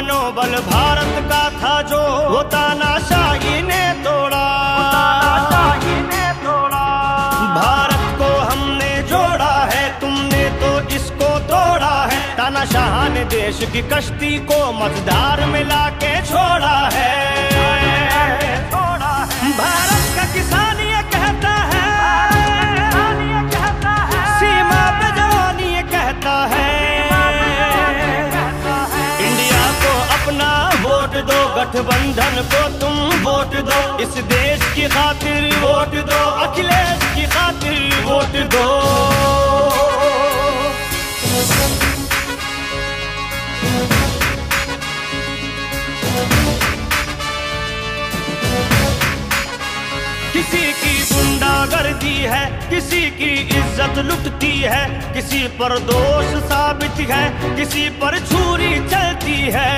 मनोबल भारत का था जो वो तानाशाही ने तोड़ा। भारत को हमने जोड़ा है, तुमने तो इसको तोड़ा है। तानाशाह ने देश की कश्ती को मझधार में लाके छोड़ा है। भारत का किसान ये कहता है, सीमा पे जवान ये कहता है, इंडिया को अपना वोट दो, गठबंधन को तुम वोट दो, इस देश की खातिर वोट दो, अखिलेश की खातिर वोट दो। किसी की गुंडागर्दी है, किसी की इज्जत लुटती है, किसी पर दोष साबित है, किसी पर छुरी चलती है।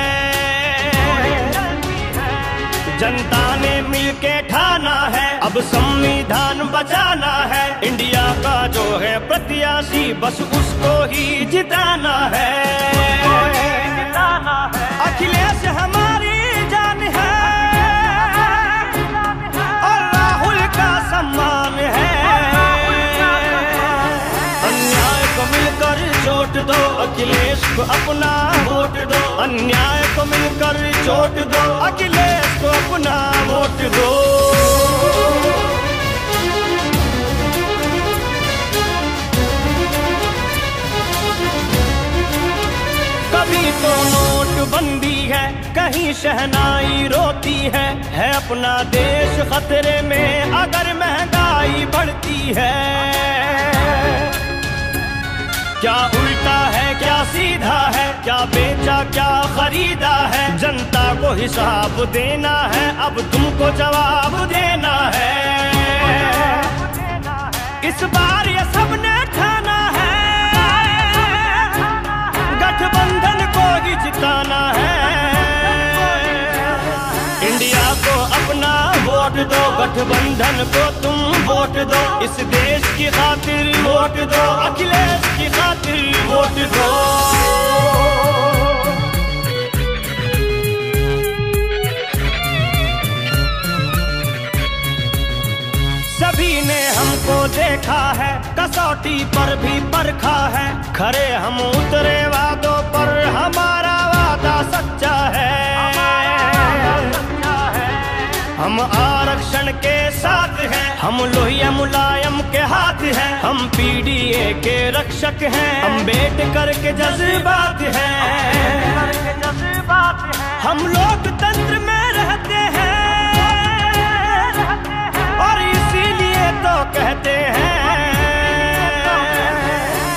जनता ने मिलके ठाना है, अब संविधान बचाना है। इंडिया का जो है प्रत्याशी बस उसको ही जिताना है। अखिलेश हमारी जान है और राहुल का सम्मान है। अन्याय को मिलकर चोट दो, अखिलेश को अपना वोट दो। अन्याय को मिलकर चोट दो, अखिलेश को अपना वोट दो। कभी तो नोटबंदी है, कहीं शहनाई रोती है अपना देश खतरे में अगर महंगाई बढ़ती है। क्या उल्टा है क्या सीधा है, क्या बेचा क्या खरीदा है, जनता को हिसाब देना है, अब तुमको जवाब देना है। इस बार ये सबने ठाना है, गठबंधन को ही जिताना है। इंडिया को अपना वोट दो, गठबंधन को तुम वोट दो, इस देश की खातिर वोट दो, अखिलेश की खातिर वोट दो। सभी ने हमको देखा है, कसौटी पर भी परखा है, खरे हम उतरे वादों पर, हमारा वादा सच्चा है। हम आरक्षण के साथ हैं, हम लोहिया मुलायम के हाथ हैं, हम पीडीए के रक्षक हैं, अम्बेडकर के जज्बात हैं। हम लोकतंत्र में रहते हैं और इसीलिए तो कहते हैं,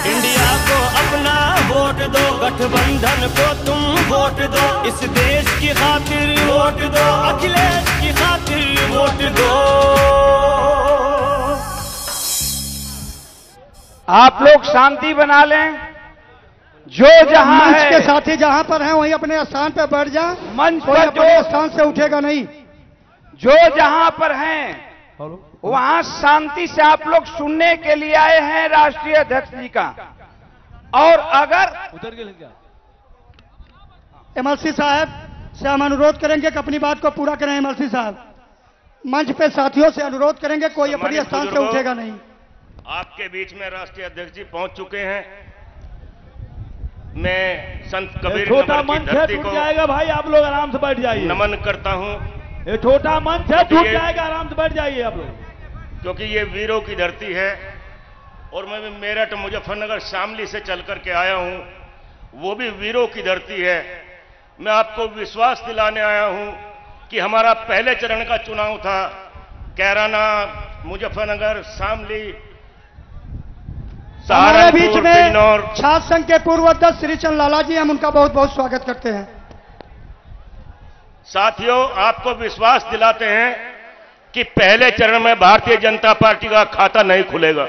इंडिया को अपना वोट दो, गठबंधन को तुम वोट दो, इस देश की खातिर वोट दो, अखिलेश की खातिर वोट दो। आप लोग शांति बना लें, जो जहां मंच है के साथी जहां पर हैं वहीं अपने स्थान पर बैठ जा। मंच कोई पर अपने स्थान से उठेगा नहीं। जो जहां पर हैं वहां शांति से आप लोग सुनने के लिए आए हैं राष्ट्रीय अध्यक्ष जी का। और अगर एमएलसी साहब से हम अनुरोध करेंगे कि अपनी बात को पूरा करें। एमएलसी साहब मंच पे साथियों से अनुरोध करेंगे, कोई अपने स्थान से उठेगा नहीं। आपके बीच में राष्ट्रीय अध्यक्ष जी पहुंच चुके हैं। मैं संत कबीर छोटा नगर की मंच है, धरती टूट को जाएगा भाई, आप लोग आराम से बैठ जाइए। नमन करता हूं, ये छोटा मंच है, टूट जाएगा, आराम से बैठ जाइए आप लोग। क्योंकि ये वीरों की धरती है और मैं भी मेरठ मुजफ्फरनगर शामली से चल करके आया हूं, वो भी वीरों की धरती है। मैं आपको विश्वास दिलाने आया हूं कि हमारा पहले चरण का चुनाव था, कैराना, मुजफ्फरनगर, शामली, हमारे बीच सहारनपुर, में बिजनौर। छात्र संघ के पूर्व अध्यक्ष श्री चंद लाला जी, हम उनका बहुत बहुत स्वागत करते हैं। साथियों, आपको विश्वास दिलाते हैं कि पहले चरण में भारतीय जनता पार्टी का खाता नहीं खुलेगा।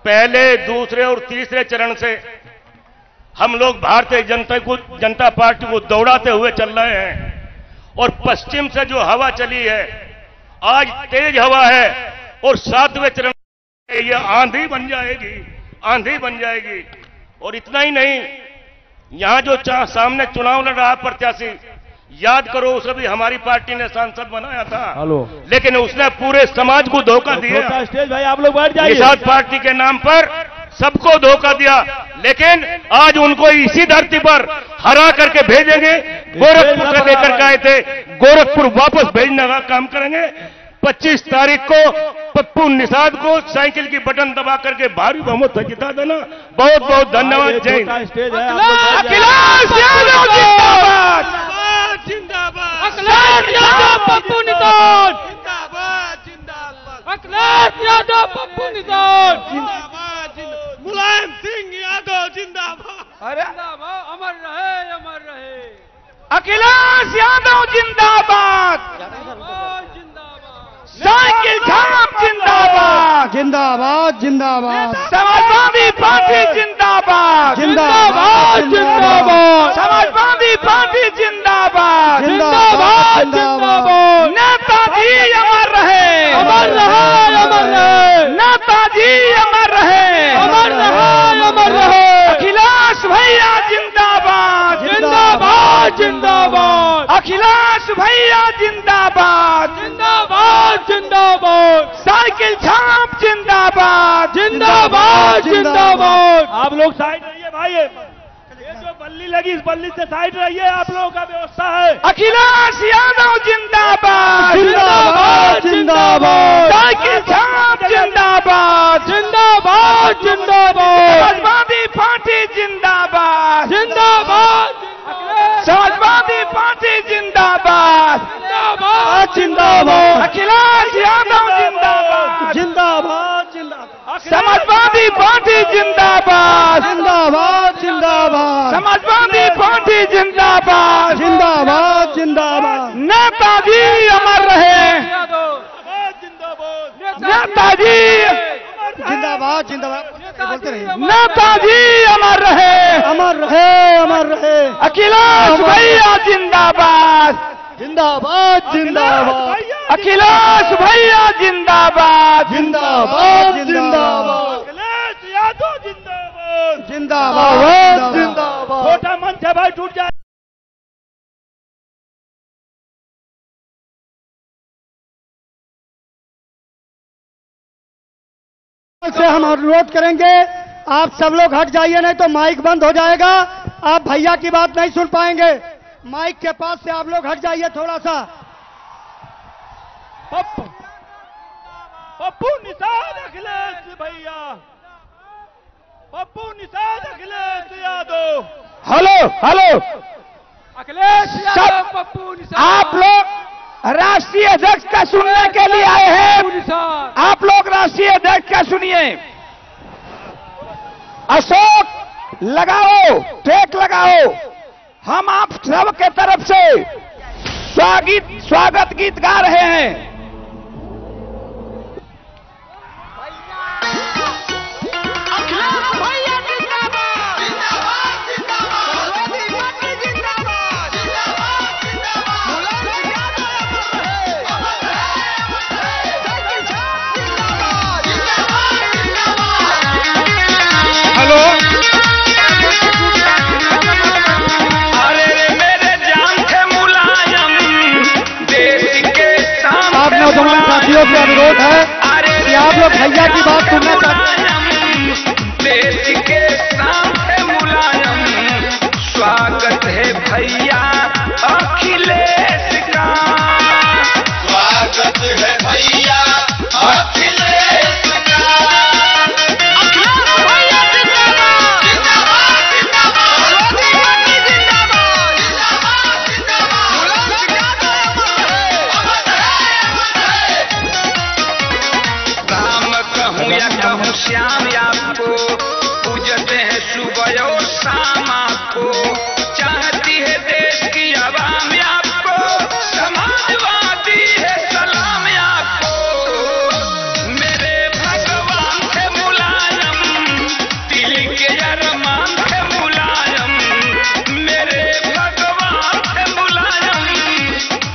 पहले, दूसरे और तीसरे चरण से हम लोग भारतीय जनता पार्टी को दौड़ाते हुए चल रहे हैं और पश्चिम से जो हवा चली है आज तेज हवा है और 7वें चरण ये आंधी बन जाएगी, आंधी बन जाएगी। और इतना ही नहीं, यहां जो सामने चुनाव लड़ रहा प्रत्याशी, याद करो उसे भी हमारी पार्टी ने सांसद बनाया था, लेकिन उसने पूरे समाज को धोखा दिया। स्टेज भाई आप लोग बैठ जाइए। निषाद पार्टी के नाम पर सबको धोखा दिया, लेकिन आज उनको इसी धरती पर हरा करके भेजेंगे। गोरखपुर से लेकर के आए थे, गोरखपुर वापस भेजने का काम करेंगे। 25 तारीख को पप्पू निषाद को साइकिल की बटन दबा करके भारी बहुमत से जिता देना। बहुत बहुत धन्यवाद। जय हिंद। स्टेज है अखिलेश यादव जिंदाबाद, अखिलेश यादव पप्पू निषाद जिंदाबाद, जिंदाबाद अखिलेश यादव पप्पू निषाद जिंदाबाद, मुलायम सिंह यादव जिंदाबाद। अरे अमर रहे, अमर रहे। अखिलेश यादव जिंदाबाद, साइकिल छाप जिंदाबाद, जिंदाबाद जिंदाबाद, समाजवादी पार्टी जिंदाबाद, जिंदाबाद जिंदाबाद, समाजवादी पार्टी जिंदाबाद, जिंदाबाद जिंदाबाद, नेताजी अमर रहे, अमर रहे, अमर रहे। नेताजी अमर रहे, अमर रहे, अमर रहे। अखिलेश भैया जिंदाबाद, जिंदाबाद, जिंदाबाद अखिलेश भैया जिंदाबाद, जिंदाबाद, जिंदाबाद साइकिल छाप जिंदाबाद, जिंदाबाद, जिंदाबाद। आप लोग साइड रहिए भाई, ये जो बल्ली लगी इस बल्ली से साइड रहिए, आप लोगों का व्यवस्था है। अखिलेश यादव जिंदाबाद, जिंदाबाद जिंदाबाद, साइकिल छाप जिंदाबाद, जिंदाबाद, जिंदाबाद, समाजवादी पार्टी जिंदाबाद, जिंदाबाद, समाजवादी पार्टी जिंदाबाद, जिंदाबाद, जिंदाबाद, अखिलेश यादव जिंदाबाद, जिंदाबाद जिंदाबाद, समाजवादी पार्टी जिंदाबाद, जिंदाबाद जिंदाबाद, समाजवादी पार्टी जिंदाबाद, जिंदाबाद जिंदाबाद, नेताजी अमर रहे, नेताजी जिंदाबाद जिंदाबाद, बोलते रहिए। नेताजी अमर रहे, अमर रहे, अमर रहे। अखिलेश भैया जिंदाबाद, जिंदाबाद जिंदाबाद, अखिलेश भैया जिंदाबाद, जिंदाबाद जिंदाबाद, अखिलेश यादव जिंदाबाद, जिंदाबाद जिंदाबाद। छोटा मंच है भाई, टूट जाए। से हम अनुरोध करेंगे, आप सब लोग हट जाइए, नहीं तो माइक बंद हो जाएगा। आप भैया की बात नहीं सुन पाएंगे। माइक के पास से आप लोग हट जाइए थोड़ा सा। पप्पू पप्पू निषाद अखिलेश भैया, पप्पू निषाद अखिलेश यादव। Hello hello, Akhilesh Yadav Pappu Nishad. आप लोग राष्ट्रीय अध्यक्ष का सुनने के लिए आए हैं। आप लोग राष्ट्रीय अध्यक्ष का सुनिए। अशोक लगाओ, ट्रैक लगाओ। हम आप सब के तरफ से स्वागत गीत गा रहे हैं। नौजवान साथियों से अनुरोध है कि आप लोग भैया की बात सुनना चाहते हैं। देश के सामने मुलायम स्वागत है भैया अखिलेश का, स्वागत है भैया अखिलेश का। अखिलेश भैया जिंदाबाद, जिंदाबाद, जिंदाबाद, जिंदाबाद, राम कहूँ या कहूँ श्याम आपको, पूजते हैं सुबह और शाम आपको, चाहती है देश की आवाम आपको, समाजवादी है सलाम आपको। मेरे भगवान थे मुलायम, दिल के अरमान थे मुलायम, मेरे भगवान थे मुलायम,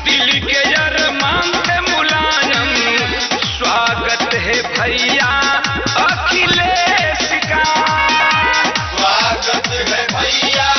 दिल के अरमान थे मुलायम। स्वागत है भैया अखिलेश का, स्वागत है भैया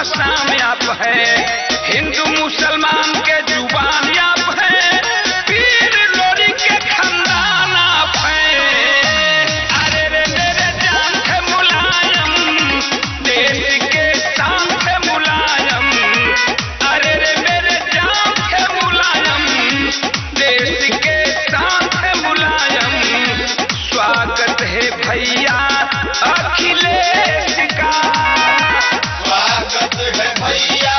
शाम आप है, हिंदू मुसलमान के जुबान आप है, पीर लोरी के खानदान आप है। अरे रे मेरे जान थे मुलायम, देश के शान थे मुलायम। अरे रे मेरे जान थे मुलायम, देश के शान थे मुलायम। स्वागत है भैया अखिलेश का, स्वागत है भैया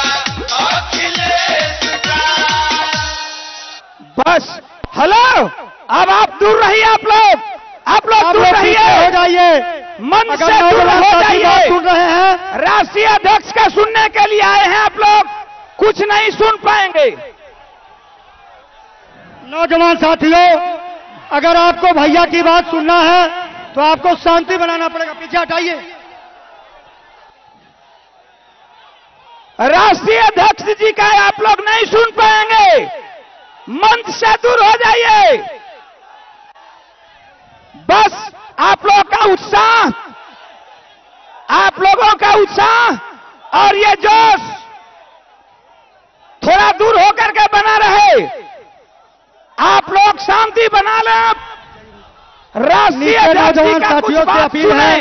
अखिलेश का। बस हेलो, अब आप दूर रहिए, आप लोग दूर रहिए, हो जाइए। मन अगर से दूर नौजवान हो साथी बात जाइए। सुन रहे हैं, राष्ट्रीय अध्यक्ष का सुनने के लिए आए हैं आप लोग, कुछ नहीं सुन पाएंगे। नौजवान साथियों, अगर आपको भैया की बात सुनना है तो आपको शांति बनाना पड़ेगा। पीछे हटाइए। राष्ट्रीय अध्यक्ष जी का आप लोग नहीं सुन पाएंगे, मंच से दूर हो जाइए। बस आप लोगों का उत्साह और ये जोश थोड़ा दूर होकर के बना रहे। आप लोग शांति बना लें। राष्ट्रीय नीचे अध्यक्ष जी नौजवान का कुछ साथियों से बात अपील है सुने।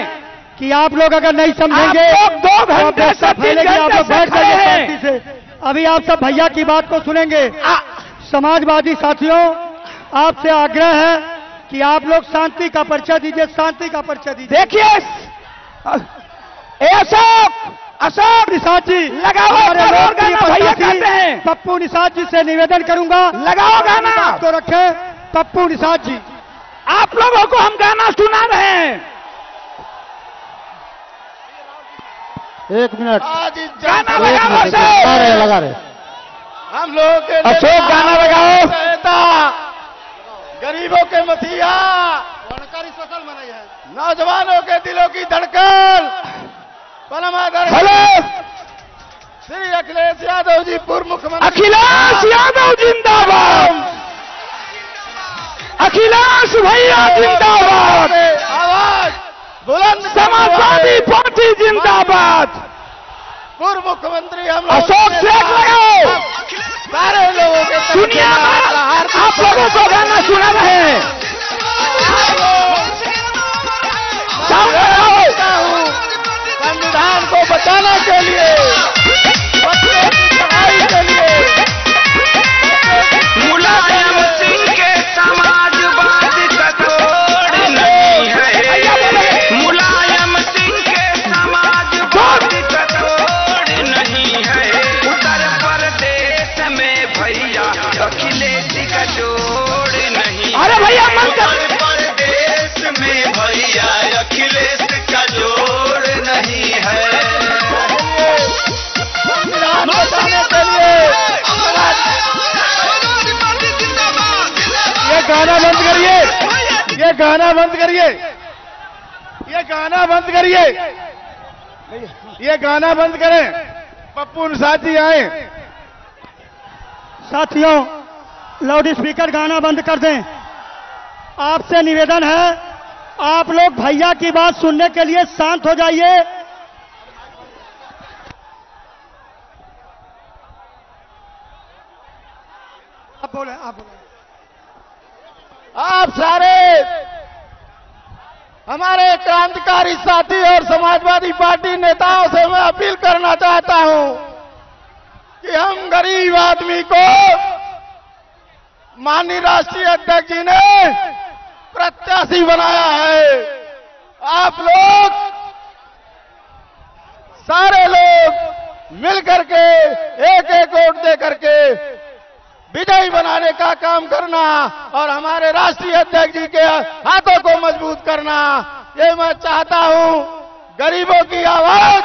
कि आप लोग अगर नहीं समझेंगे आप लोग 2 तो घंटे आप से 3 फैलेगी, आप घंटे लोग से बैठ खड़े जाइए हैं। शांति से। अभी आप सब भैया की बात को सुनेंगे। समाजवादी साथियों, आपसे आग्रह है कि आप लोग शांति का परिचय दीजिए, शांति का परिचय दीजिए। देखिए अशोक निषाद जी, लगाओ हमारे गाना, लोकप्रिय भैया प्रत्याशी कहते हैं। पप्पू निषाद जी से निवेदन करूंगा, लगाओ गाना। बात को रखें। पप्पू निषाद जी, आप लोगों को हम गाना सुना रहे हैं। 1 मिनट। गाना लगाओ लगा रहे। हम लोगों के अशोक गाना लगाओ। गरीबों के मसीहा, नौजवानों के दिलों की धड़कन, परमादरणीय हेलो, श्री अखिलेश यादव जी पूर्व मुख्यमंत्री। अखिलेश यादव जिंदाबाद, अखिलेश भैया जिंदाबाद, आवाज बुलंद, समाजवादी पार्टी जिंदाबाद। पूर्व मुख्यमंत्री हम लोग अशोक शेख लगाओ। सारे लोगों के सुनिए, आप लोगों को गाना सुना रहे हैं। साउंड लगाओ। संविधान को बचाने के लिए, बच्चों की पढ़ाई के लिए, मुलायम सिंह के समाजवादी का तोड़ नहीं है। मुलायम सिंह के समाजवादी का तोड़ नहीं है। उत्तर प्रदेश में भैया अखिलेश का जोड़ नहीं। अरे भैया मन कर। उत्तर प्रदेश में भैया अखिलेश का जोड़ नहीं है। संविधान बचाने के लिए। ये गाना बंद करिए, ये गाना बंद करिए, ये गाना बंद करिए, ये गाना बंद करें। पप्पू निषाद जी आए। साथियों, लाउड स्पीकर गाना बंद कर दें। आपसे निवेदन है, आप लोग भैया की बात सुनने के लिए शांत हो जाइए। आप बोले। आप सारे हमारे क्रांतिकारी साथी और समाजवादी पार्टी नेताओं से मैं अपील करना चाहता हूं कि हम गरीब आदमी को माननीय राष्ट्रीय अध्यक्ष जी ने प्रत्याशी बनाया है। आप लोग सारे लोग मिलकर के एक एक वोट दे करके विजयी बनाने का काम करना और हमारे राष्ट्रीय अध्यक्ष जी के हाथों को मजबूत करना, ये मैं चाहता हूं। गरीबों की आवाज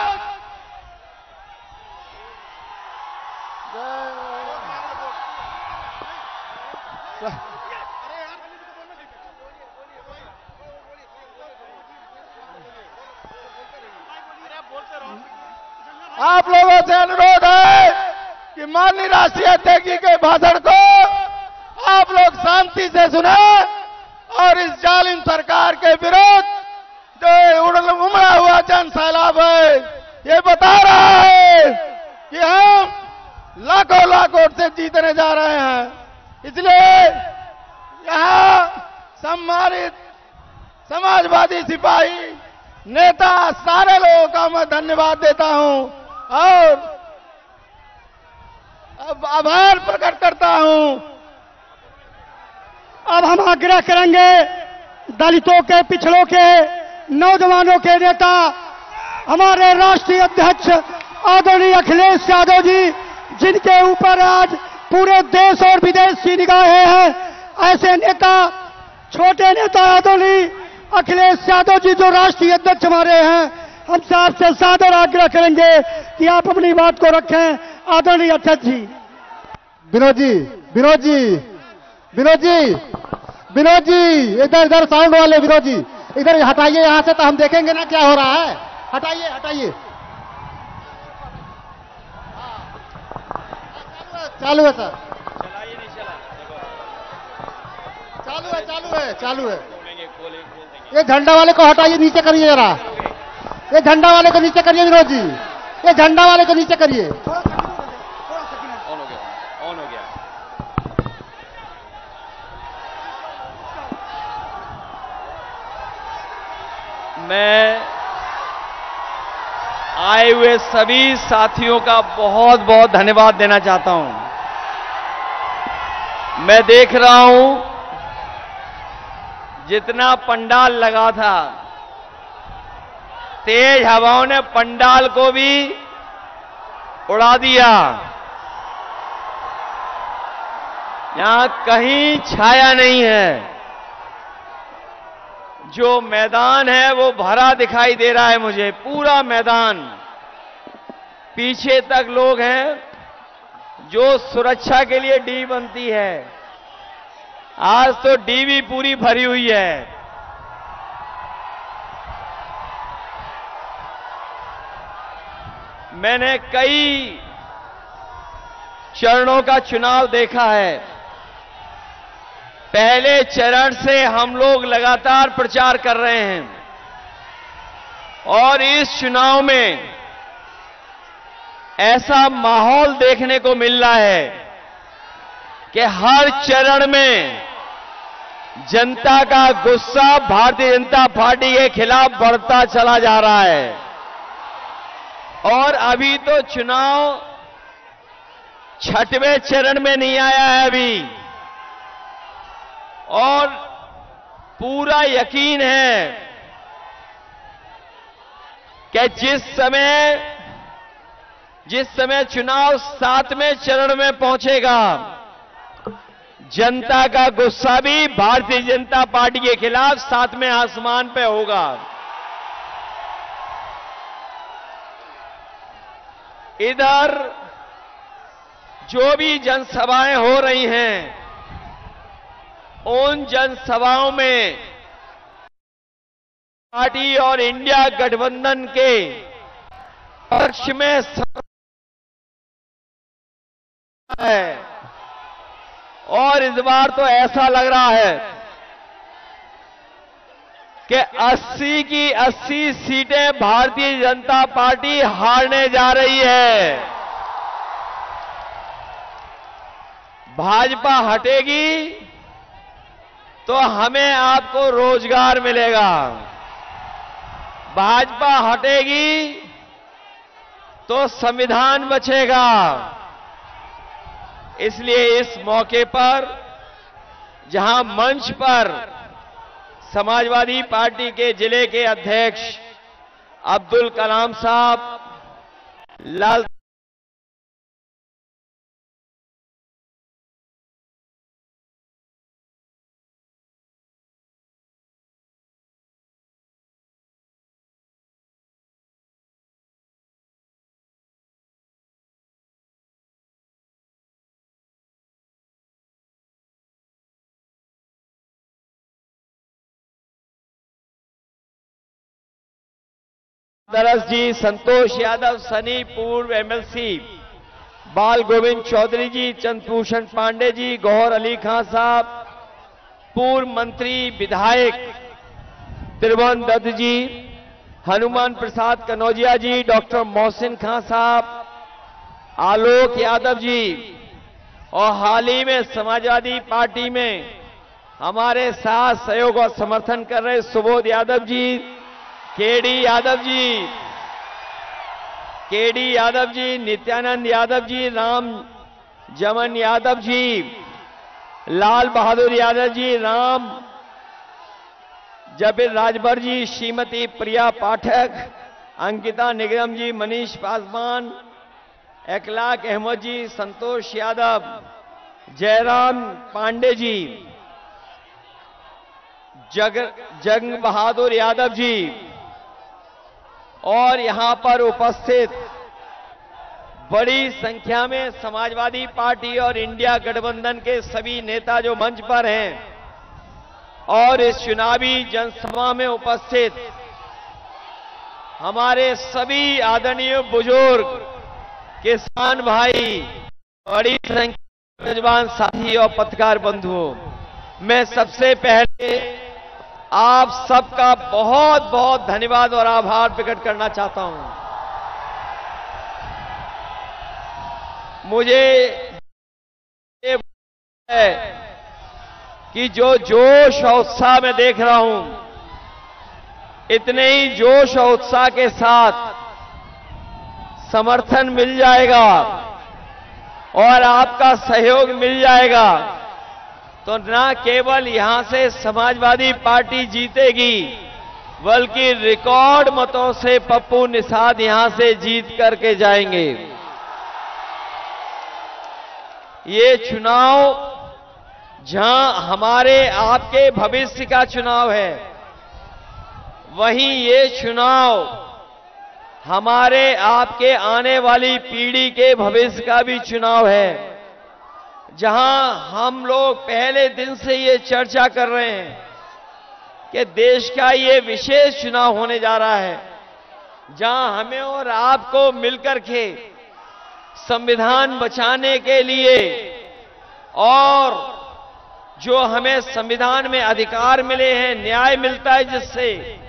आप लोगों से अनुरोध है कि माननीय राष्ट्रीय अध्यक्ष जी के भाषण को आप लोग शांति से सुने और इस जालिम सरकार के विरुद्ध जो उमड़ा हुआ जन सैलाब है, ये बता रहा है कि हम लाखों वोट से जीतने जा रहे हैं। इसलिए यहां सम्मानित समाजवादी सिपाही नेता सारे लोगों का मैं धन्यवाद देता हूं और अब आभार प्रकट करता हूं। अब हम आग्रह करेंगे दलितों के, पिछड़ों के, नौजवानों के नेता हमारे राष्ट्रीय अध्यक्ष आदरणीय अखिलेश यादव जी, जिनके ऊपर आज पूरे देश और विदेश की निगाहें हैं, ऐसे नेता, छोटे नेता आदरणीय अखिलेश यादव जी जो राष्ट्रीय अध्यक्ष हमारे हैं, हमसे आपसे सादर आग्रह करेंगे कि आप अपनी बात को रखें। आदरणीय अध्यक्ष जी। विनोद जी, विनोद जी, विनोद जी, विनोद जी, इधर इधर साउंड वाले विनोद जी इधर हटाइए यहां से, तो हम देखेंगे ना क्या हो रहा है। हटाइए हटाइए। चालू है सर, चालू है, चालू है, चालू है। ये झंडा वाले को हटाइए, नीचे करिए जरा। ये झंडा वाले को नीचे करिए विनोद जी, ये झंडा वाले को नीचे करिए। ऑन हो गया। मैं आए हुए सभी साथियों का बहुत बहुत धन्यवाद देना चाहता हूं। मैं देख रहा हूं जितना पंडाल लगा था, तेज हवाओं ने पंडाल को भी उड़ा दिया। यहां कहीं छाया नहीं है। जो मैदान है वो भरा दिखाई दे रहा है मुझे, पूरा मैदान। पीछे तक लोग हैं, जो सुरक्षा के लिए डी बनती है। आज तो डी भी पूरी भरी हुई है। मैंने कई चरणों का चुनाव देखा है। पहले चरण से हम लोग लगातार प्रचार कर रहे हैं और इस चुनाव में ऐसा माहौल देखने को मिल रहा है कि हर चरण में जनता का गुस्सा भारतीय जनता पार्टी के खिलाफ बढ़ता चला जा रहा है। और अभी तो चुनाव छठवें चरण में नहीं आया है अभी, और पूरा यकीन है कि जिस समय चुनाव 7वें चरण में पहुंचेगा, जनता का गुस्सा भी भारतीय जनता पार्टी के खिलाफ 7वें आसमान पे होगा। इधर जो भी जनसभाएं हो रही हैं, उन जनसभाओं में पार्टी और इंडिया गठबंधन के पक्ष में है। और इस बार तो ऐसा लग रहा है कि 80 की 80 सीटें भारतीय जनता पार्टी हारने जा रही है। भाजपा हटेगी तो हमें आपको रोजगार मिलेगा। भाजपा हटेगी तो संविधान बचेगा। इसलिए इस मौके पर, जहां मंच पर समाजवादी पार्टी के जिले के अध्यक्ष अब्दुल कलाम साहब, लाल दरस जी, संतोष यादव, सनी, पूर्व एमएलसी बाल गोविंद चौधरी जी, चंद्रभूषण पांडे जी, गौहर अली खान साहब, पूर्व मंत्री विधायक त्रिभुवन दत्त जी, हनुमान प्रसाद कनौजिया जी, डॉक्टर मोहसिन खान साहब, आलोक यादव जी और हाल ही में समाजवादी पार्टी में हमारे साथ सहयोग और समर्थन कर रहे सुबोध यादव जी, केडी यादव जी, नित्यानंद यादव जी, राम जमन यादव जी, लाल बहादुर यादव जी, राम जबिर राजभर जी, श्रीमती प्रिया पाठक, अंकिता निगम जी, मनीष पासवान, इखलाक अहमद जी, संतोष यादव, जयराम पांडे जी, जंग बहादुर यादव जी और यहां पर उपस्थित बड़ी संख्या में समाजवादी पार्टी और इंडिया गठबंधन के सभी नेता जो मंच पर हैं और इस चुनावी जनसभा में उपस्थित हमारे सभी आदरणीय बुजुर्ग, किसान भाई, बड़ी संख्या में नौजवान साथी और पत्रकार बंधुओं, मैं सबसे पहले आप सबका बहुत बहुत धन्यवाद और आभार प्रकट करना चाहता हूं। मुझे ये है कि जो जोश और उत्साह मैं देख रहा हूं, इतने ही जोश और उत्साह के साथ समर्थन मिल जाएगा और आपका सहयोग मिल जाएगा तो न केवल यहां से समाजवादी पार्टी जीतेगी बल्कि रिकॉर्ड मतों से पप्पू निषाद यहां से जीत करके जाएंगे। ये चुनाव जहां हमारे आपके भविष्य का चुनाव है, वहीं ये चुनाव हमारे आपके आने वाली पीढ़ी के भविष्य का भी चुनाव है, जहां हम लोग पहले दिन से ये चर्चा कर रहे हैं कि देश का ये विशेष चुनाव होने जा रहा है, जहां हमें और आपको मिलकर के संविधान बचाने के लिए और जो हमें संविधान में अधिकार मिले हैं, न्याय मिलता है जिससे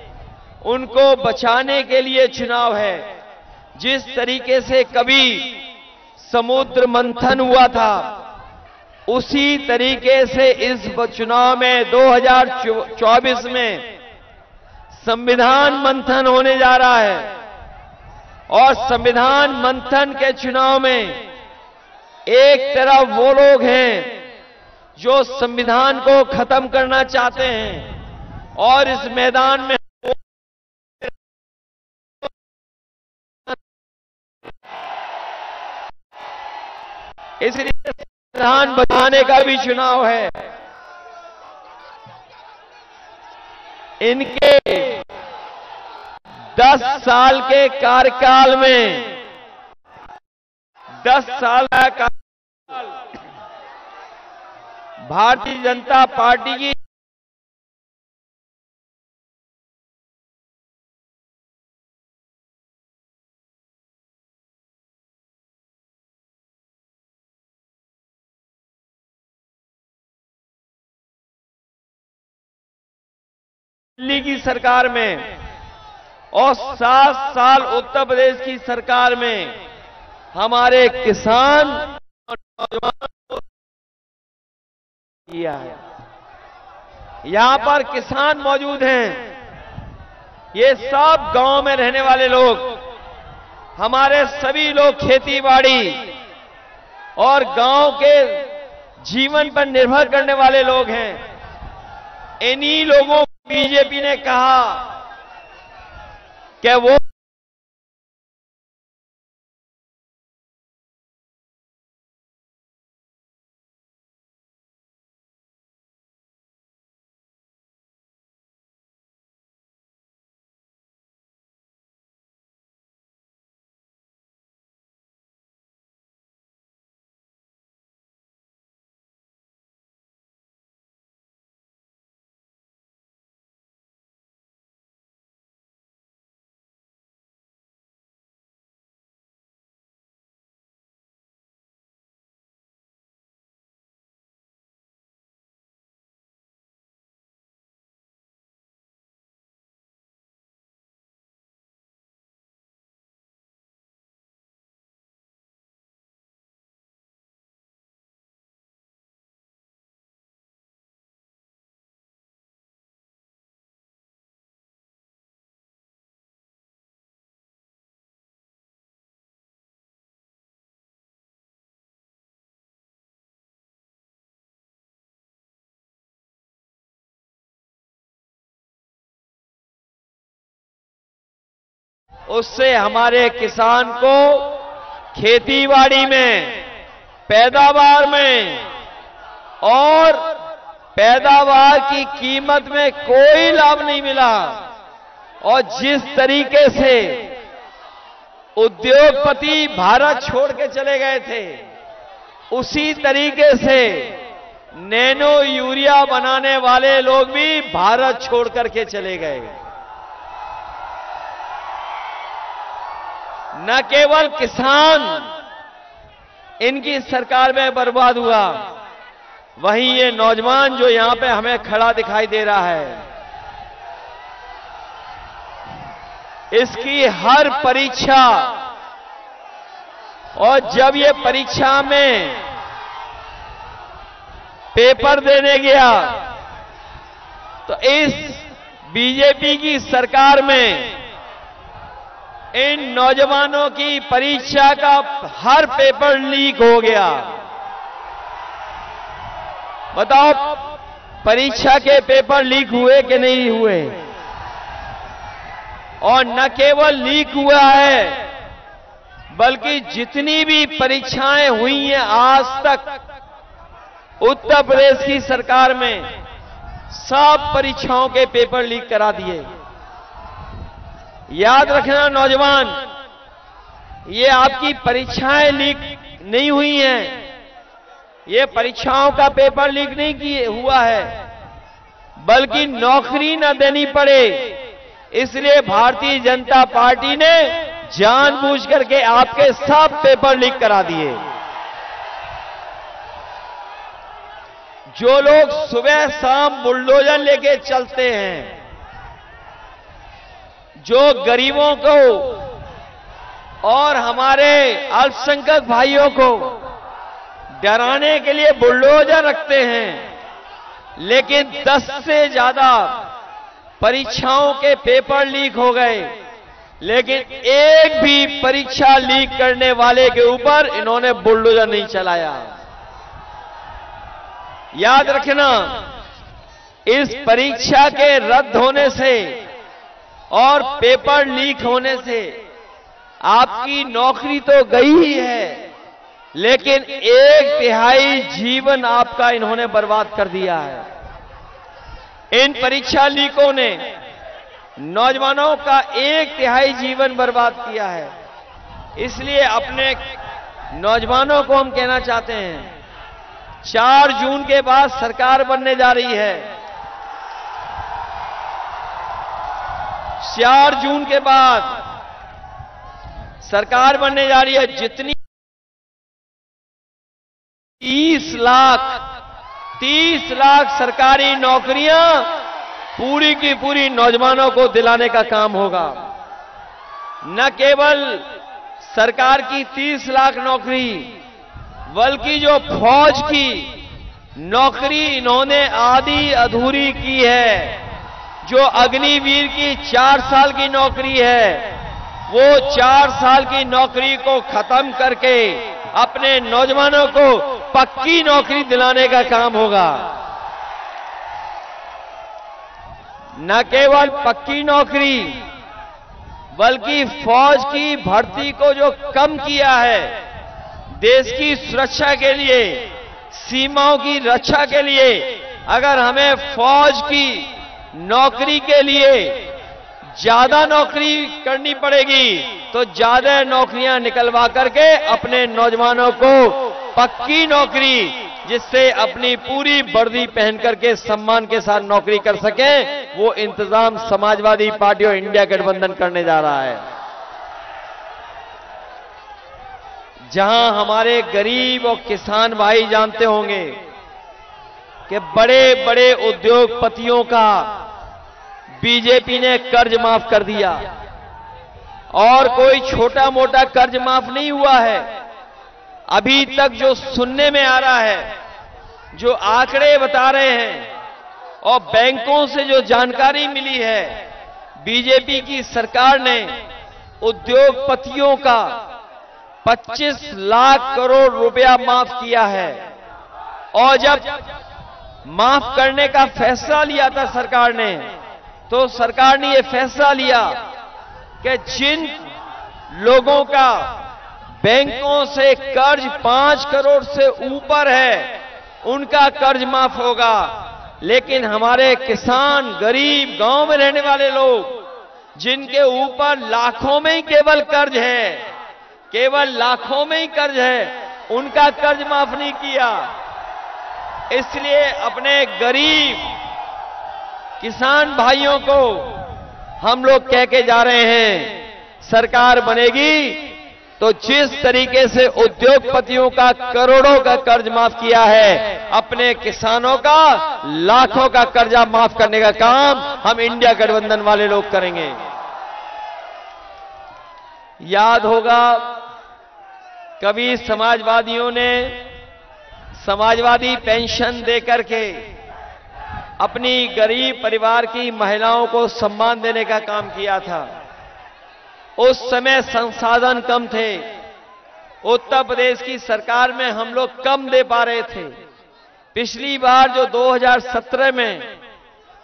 उनको बचाने के लिए चुनाव है। जिस तरीके से कभी समुद्र मंथन हुआ था, उसी तरीके से इस चुनाव में 2024 में संविधान मंथन होने जा रहा है और संविधान मंथन के चुनाव में एक तरफ वो लोग हैं जो संविधान को खत्म करना चाहते हैं और इस मैदान में इसलिए संविधान बचाने का भी चुनाव है। इनके 10 साल के कार्यकाल में 10 साल का कार्यकाल भारतीय जनता पार्टी की दिल्ली की सरकार में और 7 साल उत्तर प्रदेश की सरकार में हमारे किसान और नौजवानों को किया है। यहां पर किसान मौजूद हैं, ये सब गांव में रहने वाले लोग, हमारे सभी लोग खेती बाड़ी और गांव के जीवन पर निर्भर करने वाले लोग हैं। इन्हीं लोगों को बीजेपी ने कहा कि वो उससे हमारे किसान को खेतीबाड़ी में, पैदावार में और पैदावार की कीमत में कोई लाभ नहीं मिला। और जिस तरीके से उद्योगपति भारत छोड़ के चले गए थे, उसी तरीके से नैनो यूरिया बनाने वाले लोग भी भारत छोड़ करके चले गए। न केवल किसान इनकी सरकार में बर्बाद हुआ, वहीं ये नौजवान जो यहां पे हमें खड़ा दिखाई दे रहा है, इसकी हर परीक्षा, और जब ये परीक्षा में पेपर देने गया तो इस बीजेपी की सरकार में इन नौजवानों की परीक्षा का हर पेपर लीक हो गया। बताओ, परीक्षा के पेपर लीक हुए कि नहीं हुए? और न केवल लीक हुआ है, बल्कि जितनी भी परीक्षाएं हुई हैं आज तक उत्तर प्रदेश की सरकार में, सब परीक्षाओं के पेपर लीक करा दिए। याद रखना नौजवान, ये आपकी परीक्षाएं लीक नहीं हुई हैं, ये परीक्षाओं का पेपर लीक नहीं हुआ है, बल्कि नौकरी न देनी पड़े इसलिए भारतीय जनता पार्टी ने जानबूझ करके आपके सब पेपर लीक करा दिए। जो लोग सुबह शाम बुलडोजर लेके चलते हैं, जो गरीबों को और हमारे अल्पसंख्यक भाइयों को डराने के लिए बुलडोजर रखते हैं, लेकिन 10 से ज्यादा परीक्षाओं के पेपर लीक हो गए, लेकिन एक भी परीक्षा लीक करने वाले के ऊपर इन्होंने बुलडोजर नहीं चलाया। याद रखना, इस परीक्षा के रद्द होने से और पेपर लीक होने से आपकी नौकरी तो गई ही है, लेकिन 1/3 जीवन आपका इन्होंने बर्बाद कर दिया है। इन परीक्षा लीकों ने नौजवानों का 1/3 जीवन बर्बाद किया है। इसलिए अपने नौजवानों को हम कहना चाहते हैं, 4 जून के बाद सरकार बनने जा रही है। 4 जून के बाद सरकार बनने जा रही है। जितनी 30 लाख सरकारी नौकरियां पूरी की पूरी नौजवानों को दिलाने का काम होगा। न केवल सरकार की 30 लाख नौकरी, बल्कि जो फौज की नौकरी इन्होंने आधी अधूरी की है, जो अग्निवीर की 4 साल की नौकरी है, वो 4 साल की नौकरी को खत्म करके अपने नौजवानों को पक्की नौकरी दिलाने का काम होगा। न केवल पक्की नौकरी, बल्कि फौज की भर्ती को जो कम किया है, देश की सुरक्षा के लिए, सीमाओं की रक्षा के लिए, अगर हमें फौज की नौकरी के लिए ज्यादा नौकरी करनी पड़ेगी तो ज्यादा नौकरियां निकलवा करके अपने नौजवानों को पक्की नौकरी, जिससे अपनी पूरी वर्दी पहन करके सम्मान के साथ नौकरी कर सकें, वो इंतजाम समाजवादी पार्टी और इंडिया गठबंधन करने जा रहा है। जहां हमारे गरीब और किसान भाई जानते होंगे कि बड़े बड़े उद्योगपतियों का बीजेपी ने कर्ज माफ कर दिया, और कोई छोटा मोटा कर्ज माफ नहीं हुआ है। अभी तक जो सुनने में आ रहा है, जो आंकड़े बता रहे हैं और बैंकों से जो जानकारी मिली है, बीजेपी की सरकार ने उद्योगपतियों का 25 लाख करोड़ रुपया माफ किया है। और जब माफ करने का फैसला लिया था सरकार ने, तो सरकार ने यह फैसला लिया कि जिन लोगों का बैंकों से कर्ज 5 करोड़ से ऊपर है उनका कर्ज माफ होगा, लेकिन हमारे किसान, गरीब, गांव में रहने वाले लोग जिनके ऊपर लाखों में ही केवल कर्ज है, केवल लाखों में ही कर्ज है, उनका कर्ज माफ नहीं किया। इसलिए अपने गरीब किसान भाइयों को हम लोग कह के जा रहे हैं, सरकार बनेगी तो जिस तरीके से उद्योगपतियों का करोड़ों का कर्ज माफ किया है, अपने किसानों का लाखों का कर्जा माफ करने का काम हम इंडिया गठबंधन वाले लोग करेंगे। याद होगा कभी समाजवादियों ने समाजवादी पेंशन देकर के अपनी गरीब परिवार की महिलाओं को सम्मान देने का काम किया था। उस समय संसाधन कम थे, उत्तर प्रदेश की सरकार में हम लोग कम दे पा रहे थे। पिछली बार जो 2017 में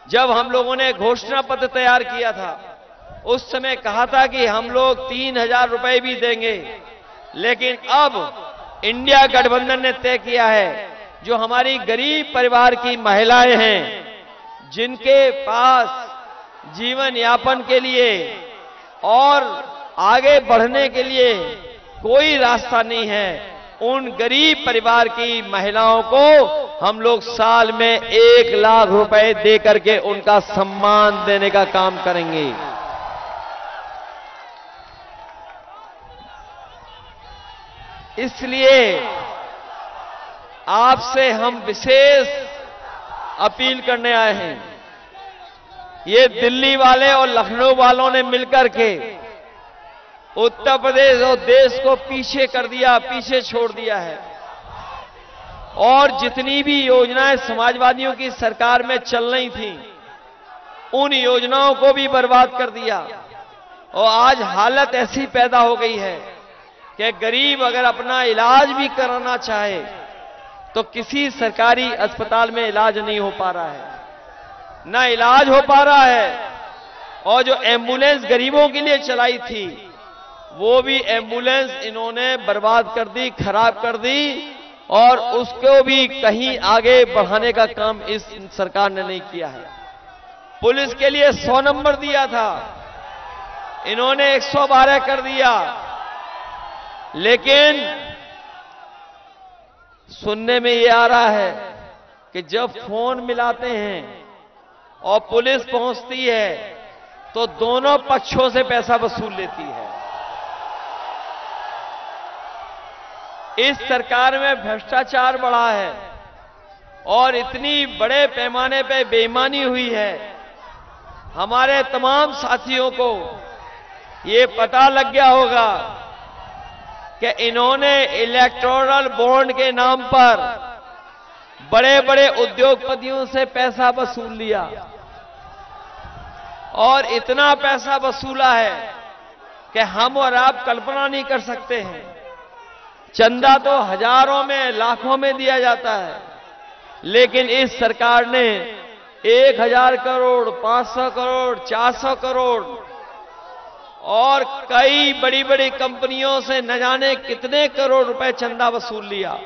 जब हम लोगों ने घोषणा पत्र तैयार किया था, उस समय कहा था कि हम लोग 3,000 रुपए भी देंगे, लेकिन अब इंडिया गठबंधन ने तय किया है जो हमारी गरीब परिवार की महिलाएं हैं, जिनके पास जीवन यापन के लिए और आगे बढ़ने के लिए कोई रास्ता नहीं है, उन गरीब परिवार की महिलाओं को हम लोग साल में 1 लाख रुपए दे करके उनका सम्मान देने का काम करेंगे। इसलिए आपसे हम विशेष अपील करने आए हैं। ये दिल्ली वाले और लखनऊ वालों ने मिलकर के उत्तर प्रदेश और देश को पीछे कर दिया, पीछे छोड़ दिया है, और जितनी भी योजनाएं समाजवादियों की सरकार में चल रही थी उन योजनाओं को भी बर्बाद कर दिया। और आज हालत ऐसी पैदा हो गई है कि गरीब अगर अपना इलाज भी कराना चाहे तो किसी सरकारी अस्पताल में इलाज नहीं हो पा रहा है, ना इलाज हो पा रहा है। और जो एम्बुलेंस गरीबों के लिए चलाई थी वो भी एम्बुलेंस इन्होंने बर्बाद कर दी, खराब कर दी, और उसको भी कहीं आगे बढ़ाने का काम इस सरकार ने नहीं किया है। पुलिस के लिए 100 नंबर दिया था, इन्होंने 112 कर दिया। लेकिन सुनने में ये आ रहा है कि जब फोन मिलाते हैं और पुलिस पहुंचती है तो दोनों पक्षों से पैसा वसूल लेती है। इस सरकार में भ्रष्टाचार बढ़ा है और इतनी बड़े पैमाने पे बेईमानी हुई है। हमारे तमाम साथियों को ये पता लग गया होगा कि इन्होंने इलेक्टोरल बॉन्ड के नाम पर बड़े बड़े उद्योगपतियों से पैसा वसूल लिया, और इतना पैसा वसूला है कि हम और आप कल्पना नहीं कर सकते हैं। चंदा तो हजारों में, लाखों में दिया जाता है, लेकिन इस सरकार ने 1,000 करोड़, 500 करोड़, 400 करोड़ और कई बड़ी बड़ी कंपनियों से न जाने कितने करोड़ रुपए चंदा वसूल लिया।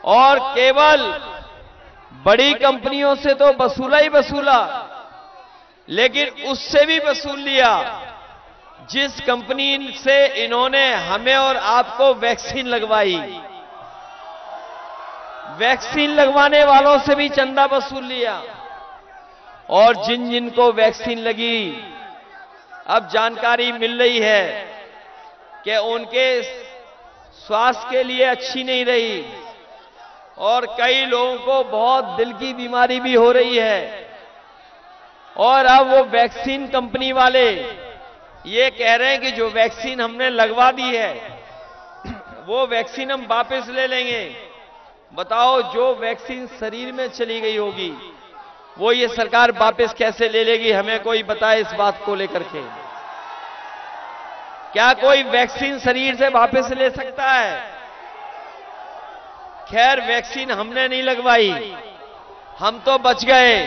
और केवल बड़ी कंपनियों से तो वसूला ही वसूला, लेकिन उससे भी वसूल लिया जिस कंपनी से इन्होंने हमें और आपको वैक्सीन लगवाई। वैक्सीन लगवाने वालों से भी चंदा वसूल लिया, और जिन जिन को वैक्सीन लगी अब जानकारी मिल रही है कि उनके स्वास्थ्य के लिए अच्छी नहीं रही, और कई लोगों को बहुत दिल की बीमारी भी हो रही है। और अब वो वैक्सीन कंपनी वाले ये कह रहे हैं कि जो वैक्सीन हमने लगवा दी है वो वैक्सीन हम वापस ले लेंगे। बताओ, जो वैक्सीन शरीर में चली गई होगी वो ये सरकार वापस कैसे ले लेगी? हमें कोई बताए इस बात को लेकर के। क्या कोई वैक्सीन शरीर से वापस ले सकता है? खैर, वैक्सीन हमने नहीं लगवाई, हम तो बच गए,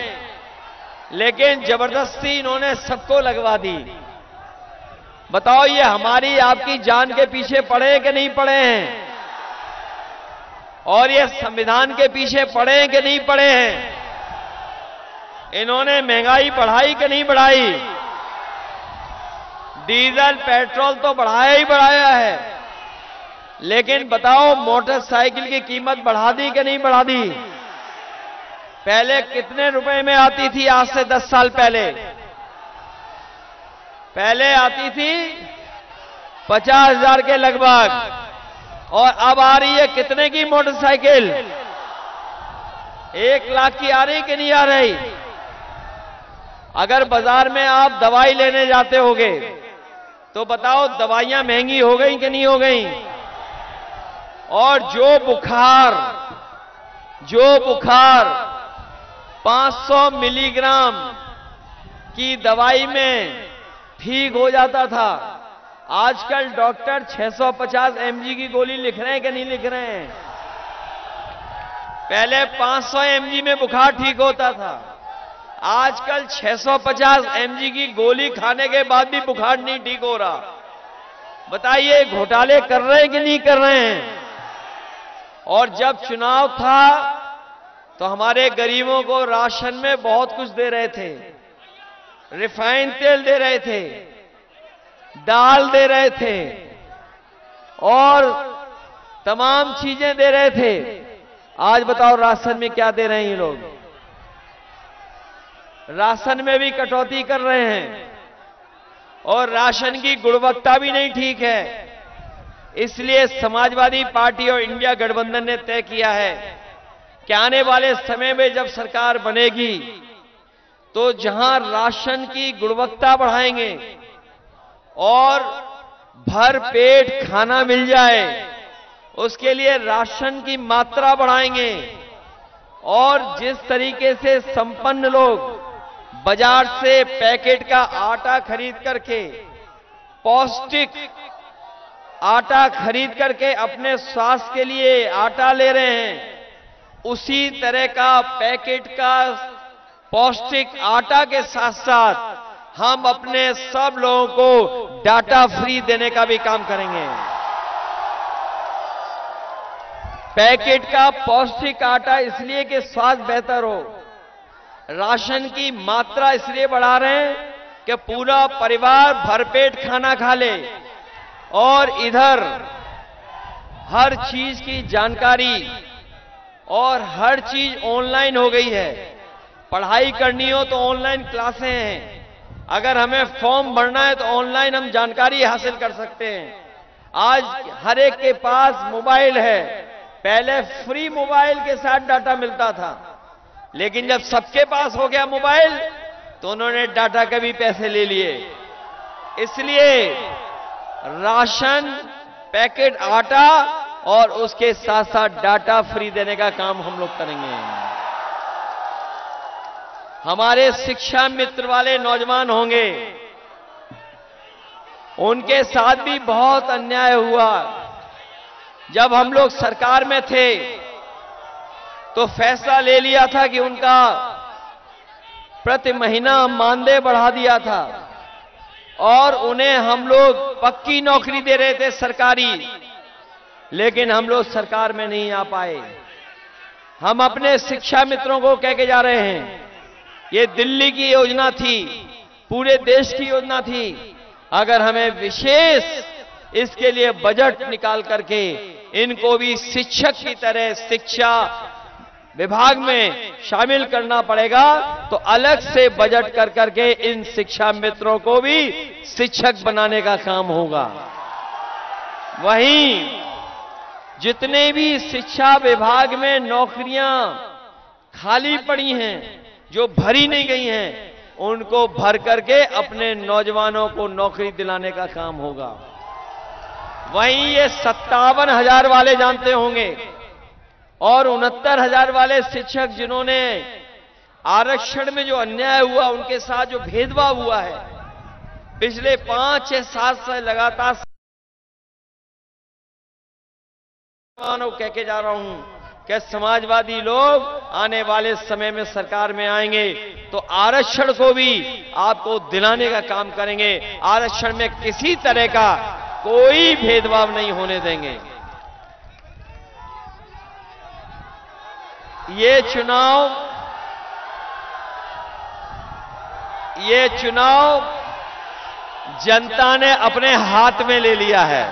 लेकिन जबरदस्ती इन्होंने सबको लगवा दी। बताओ ये हमारी आपकी जान के पीछे पड़े हैं कि नहीं पड़े हैं? और ये संविधान के पीछे पड़े हैं कि नहीं पड़े हैं? इन्होंने महंगाई बढ़ाई कि नहीं बढ़ाई? डीजल पेट्रोल तो बढ़ाया ही बढ़ाया है, लेकिन बताओ मोटरसाइकिल की कीमत बढ़ा दी कि नहीं बढ़ा दी? पहले कितने रुपए में आती थी? आज से 10 साल पहले आती थी 50,000 के लगभग, और अब आ रही है कितने की मोटरसाइकिल? 1 लाख की आ रही कि नहीं आ रही? अगर बाजार में आप दवाई लेने जाते होगे तो बताओ दवाइयां महंगी हो गई कि नहीं हो गई? और जो बुखार 500 मिलीग्राम की दवाई में ठीक हो जाता था, आजकल डॉक्टर 650 mg की गोली लिख रहे हैं कि नहीं लिख रहे हैं? पहले 500 mg में बुखार ठीक होता था, आजकल 650 mg की गोली खाने के बाद भी बुखार नहीं ठीक हो रहा। बताइए घोटाले कर रहे हैं कि नहीं कर रहे हैं? और जब चुनाव था तो हमारे गरीबों को राशन में बहुत कुछ दे रहे थे, रिफाइंड तेल दे रहे थे, दाल दे रहे थे और तमाम चीजें दे रहे थे। आज बताओ राशन में क्या दे रहे हैं ये लोग? राशन में भी कटौती कर रहे हैं और राशन की गुणवत्ता भी नहीं ठीक है। इसलिए समाजवादी पार्टी और इंडिया गठबंधन ने तय किया है कि आने वाले समय में जब सरकार बनेगी तो जहां राशन की गुणवत्ता बढ़ाएंगे और भर पेट खाना मिल जाए, उसके लिए राशन की मात्रा बढ़ाएंगे। और जिस तरीके से संपन्न लोग बाजार से पैकेट का आटा खरीद करके, पौष्टिक आटा खरीद करके अपने स्वास्थ्य के लिए आटा ले रहे हैं, उसी तरह का पैकेट का पौष्टिक आटा के साथ साथ हम अपने सब लोगों को डाटा फ्री देने का भी काम करेंगे। पैकेट का पौष्टिक आटा इसलिए कि स्वास्थ्य बेहतर हो, राशन की मात्रा इसलिए बढ़ा रहे हैं कि पूरा परिवार भरपेट खाना खा ले। और इधर हर चीज की जानकारी और हर चीज ऑनलाइन हो गई है। पढ़ाई करनी हो तो ऑनलाइन क्लासें हैं, अगर हमें फॉर्म भरना है तो ऑनलाइन हम जानकारी हासिल कर सकते हैं। आज हर एक के पास मोबाइल है। पहले फ्री मोबाइल के साथ डाटा मिलता था, लेकिन जब सबके पास हो गया मोबाइल तो उन्होंने डाटा के भी पैसे ले लिए। इसलिए राशन, पैकेट आटा और उसके साथ साथ डाटा फ्री देने का काम हम लोग करेंगे। हमारे शिक्षा मित्र वाले नौजवान होंगे, उनके साथ भी बहुत अन्याय हुआ। जब हम लोग सरकार में थे तो फैसला ले लिया था कि उनका प्रति महीना मानदेय बढ़ा दिया था और उन्हें हम लोग पक्की नौकरी दे रहे थे सरकारी, लेकिन हम लोग सरकार में नहीं आ पाए। हम अपने शिक्षा मित्रों को कह के जा रहे हैं, ये दिल्ली की योजना थी, पूरे देश की योजना थी, अगर हमें विशेष इसके लिए बजट निकाल करके इनको भी शिक्षक की तरह शिक्षा विभाग में शामिल करना पड़ेगा, तो अलग से बजट कर करके इन शिक्षा मित्रों को भी शिक्षक बनाने का काम होगा। वहीं जितने भी शिक्षा विभाग में नौकरियां खाली पड़ी हैं, जो भरी नहीं गई हैं, उनको भर करके अपने नौजवानों को नौकरी दिलाने का काम होगा। वहीं ये 57,000 वाले जानते होंगे और 69,000 वाले शिक्षक जिन्होंने आरक्षण में जो अन्याय हुआ, उनके साथ जो भेदभाव हुआ है, पिछले 5 या 7 साल लगातार कह के जा रहा हूं कि समाजवादी लोग आने वाले समय में सरकार में आएंगे तो आरक्षण को भी आपको दिलाने का काम करेंगे। आरक्षण में किसी तरह का कोई भेदभाव नहीं होने देंगे। ये चुनाव जनता ने अपने हाथ में ले लिया है।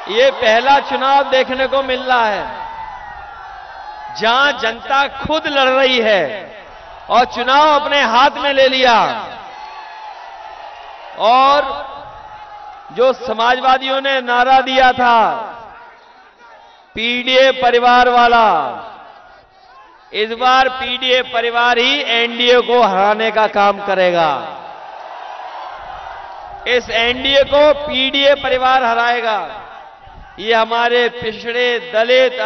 ये पहला चुनाव देखने को मिल रहा है जहां जनता खुद लड़ रही है और चुनाव अपने हाथ में ले लिया। और जो समाजवादियों ने नारा दिया था पीडीए परिवार वाला, इस बार पीडीए परिवार ही एनडीए को हराने का काम करेगा। इस एनडीए को पीडीए परिवार हराएगा। ये हमारे पिछड़े दलित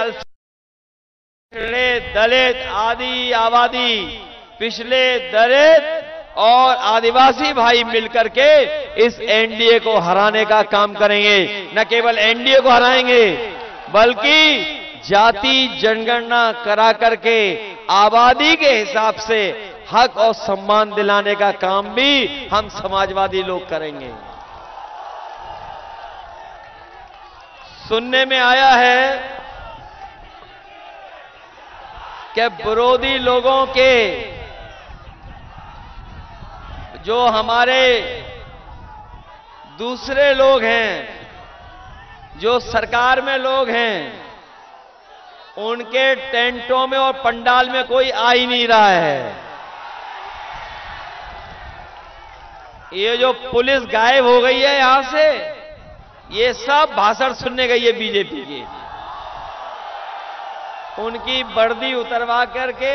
आदि आबादी, पिछले दलित और आदिवासी भाई मिलकर के इस एनडीए को हराने का काम करेंगे। न केवल एनडीए को हराएंगे बल्कि जाति जनगणना करा करके आबादी के हिसाब से हक और सम्मान दिलाने का काम भी हम समाजवादी लोग करेंगे। सुनने में आया है कि विरोधी लोगों के जो हमारे दूसरे लोग हैं, जो सरकार में लोग हैं, उनके टेंटों में और पंडाल में कोई आ ही नहीं रहा है। ये जो पुलिस गायब हो गई है यहां से, ये सब भाषण सुनने गई है बीजेपी की। उनकी वर्दी उतरवा करके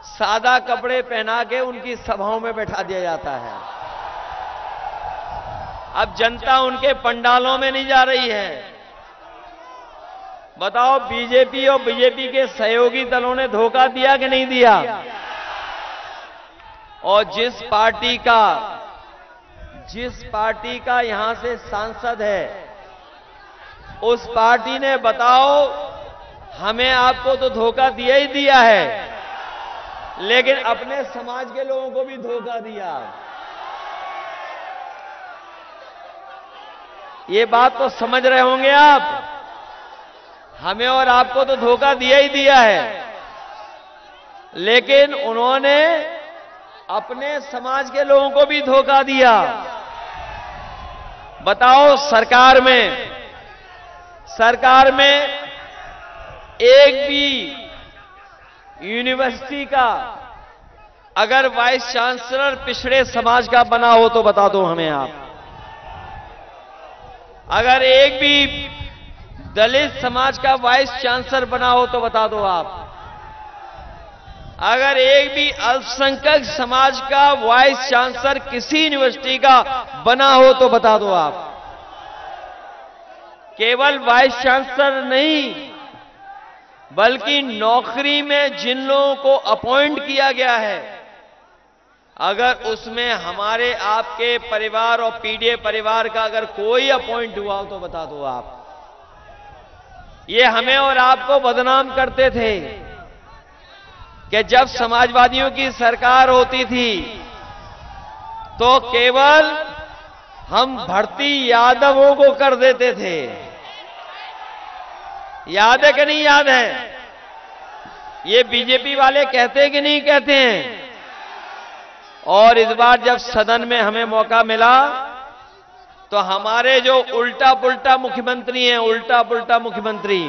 सादा कपड़े पहना के उनकी सभाओं में बैठा दिया जाता है। अब जनता उनके पंडालों में नहीं जा रही है। बताओ बीजेपी और बीजेपी के सहयोगी दलों ने धोखा दिया कि नहीं दिया? और जिस पार्टी का यहां से सांसद है, उस पार्टी ने बताओ हमें आपको तो धोखा दिया ही दिया है, लेकिन अपने समाज के लोगों को भी धोखा दिया। ये बात तो समझ रहे होंगे आप। हमें और आपको तो धोखा दिया ही दिया है, लेकिन उन्होंने अपने समाज के लोगों को भी धोखा दिया। बताओ सरकार में एक भी यूनिवर्सिटी का अगर वाइस चांसलर पिछड़े समाज का बना हो तो बता दो हमें आप। अगर एक भी दलित समाज का वाइस चांसलर बना हो तो बता दो आप। अगर एक भी अल्पसंख्यक समाज का वाइस चांसलर किसी यूनिवर्सिटी का बना हो तो बता दो आप। केवल वाइस चांसलर नहीं, बल्कि नौकरी में जिन लोगों को अपॉइंट किया गया है, अगर उसमें हमारे आपके परिवार और पीडीए परिवार का अगर कोई अपॉइंट हुआ हो तो बता दो आप। ये हमें और आपको बदनाम करते थे कि जब समाजवादियों की सरकार होती थी तो केवल हम भर्ती यादवों को कर देते थे। याद है कि नहीं याद है? ये बीजेपी वाले कहते हैं कि नहीं कहते हैं? और इस बार जब सदन में हमें मौका मिला तो हमारे जो उल्टा पुल्टा मुख्यमंत्री हैं, उल्टा पुल्टा मुख्यमंत्री,